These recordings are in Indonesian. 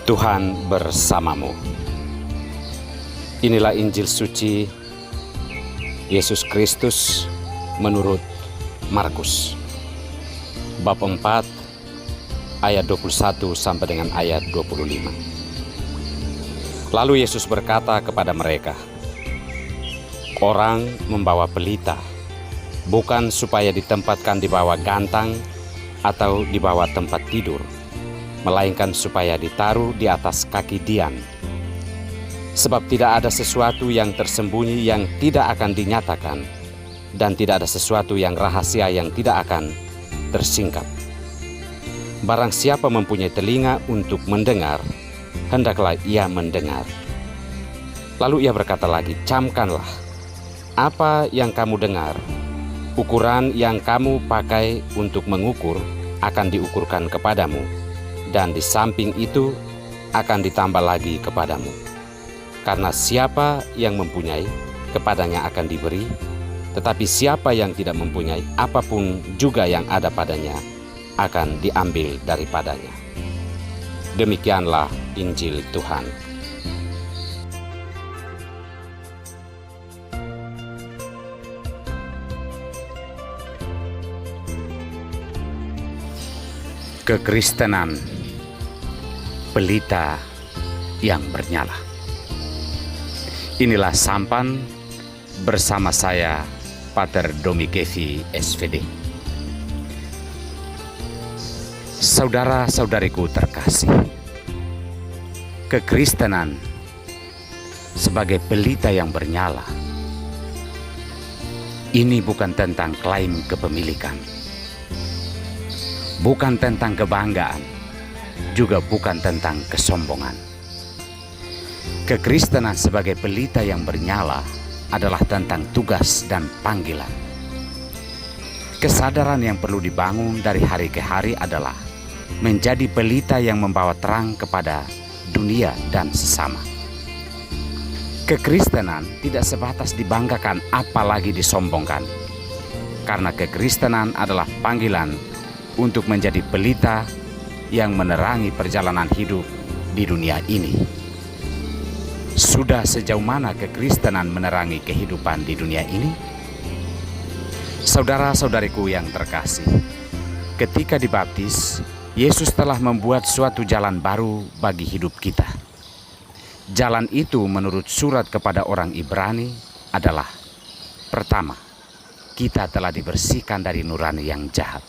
Tuhan bersamamu. Inilah Injil suci Yesus Kristus menurut Markus bab 4 ayat 21 sampai dengan ayat 25. Lalu Yesus berkata kepada mereka, "Orang membawa pelita bukan supaya ditempatkan di bawah gantang atau di bawah tempat tidur, melainkan supaya ditaruh di atas kaki Dian. Sebab tidak ada sesuatu yang tersembunyi yang tidak akan dinyatakan, dan tidak ada sesuatu yang rahasia yang tidak akan tersingkap. Barang siapa mempunyai telinga untuk mendengar, hendaklah ia mendengar." Lalu ia berkata lagi, "Camkanlah apa yang kamu dengar. Ukuran yang kamu pakai untuk mengukur akan diukurkan kepadamu, dan di samping itu akan ditambah lagi kepadamu. Karena siapa yang mempunyai, kepadanya akan diberi, tetapi siapa yang tidak mempunyai, apapun juga yang ada padanya akan diambil daripadanya." Demikianlah Injil Tuhan. Kekristenan, pelita yang bernyala. Inilah sampan bersama saya, Pater Domi Kevi, SVD. Saudara-saudariku terkasih, kekristenan sebagai pelita yang bernyala ini bukan tentang klaim kepemilikan, bukan tentang kebanggaan, juga bukan tentang kesombongan. Kekristenan sebagai pelita yang bernyala adalah tentang tugas dan panggilan. Kesadaran yang perlu dibangun dari hari ke hari adalah menjadi pelita yang membawa terang kepada dunia dan sesama. Kekristenan tidak sebatas dibanggakan apalagi disombongkan, karena kekristenan adalah panggilan untuk menjadi pelita yang menerangi perjalanan hidup di dunia ini. Sudah sejauh mana kekristenan menerangi kehidupan di dunia ini? Saudara-saudariku yang terkasih, ketika dibaptis, Yesus telah membuat suatu jalan baru bagi hidup kita. Jalan itu menurut surat kepada orang Ibrani adalah: pertama, kita telah dibersihkan dari nurani yang jahat.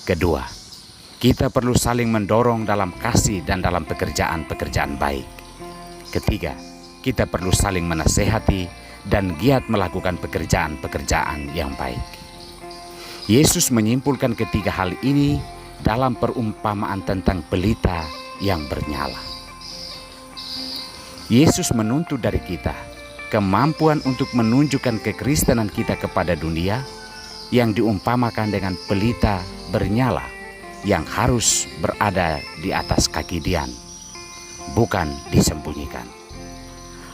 Kedua, kita perlu saling mendorong dalam kasih dan dalam pekerjaan-pekerjaan baik. Ketiga, kita perlu saling menasehati dan giat melakukan pekerjaan-pekerjaan yang baik. Yesus menyimpulkan ketiga hal ini dalam perumpamaan tentang pelita yang bernyala. Yesus menuntut dari kita kemampuan untuk menunjukkan kekristenan kita kepada dunia yang diumpamakan dengan pelita bernyala yang harus berada di atas kaki Dian, bukan disembunyikan.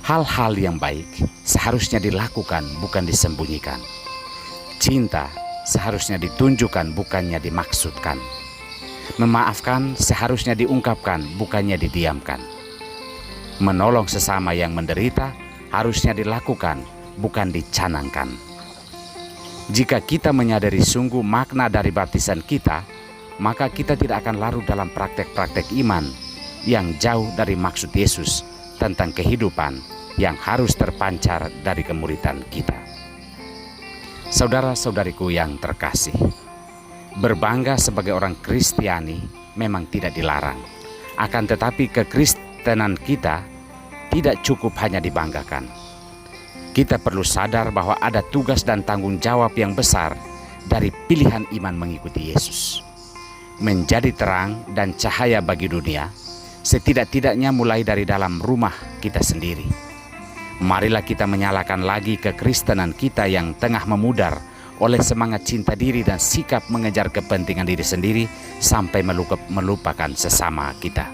Hal-hal yang baik seharusnya dilakukan, bukan disembunyikan. Cinta seharusnya ditunjukkan, bukannya dimaksudkan. Memaafkan seharusnya diungkapkan, bukannya didiamkan. Menolong sesama yang menderita harusnya dilakukan, bukan dicanangkan. Jika kita menyadari sungguh makna dari baptisan kita, maka kita tidak akan larut dalam praktek-praktek iman yang jauh dari maksud Yesus tentang kehidupan yang harus terpancar dari kemuridan kita. Saudara-saudariku yang terkasih, berbangga sebagai orang Kristiani memang tidak dilarang. Akan tetapi kekristenan kita tidak cukup hanya dibanggakan. Kita perlu sadar bahwa ada tugas dan tanggung jawab yang besar dari pilihan iman mengikuti Yesus. Menjadi terang dan cahaya bagi dunia, setidak-tidaknya mulai dari dalam rumah kita sendiri. Marilah kita menyalakan lagi kekristenan kita yang tengah memudar oleh semangat cinta diri dan sikap mengejar kepentingan diri sendiri sampai melupakan sesama kita.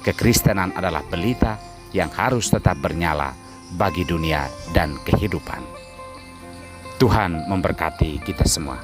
Kekristenan adalah pelita yang harus tetap bernyala bagi dunia dan kehidupan. Tuhan memberkati kita semua.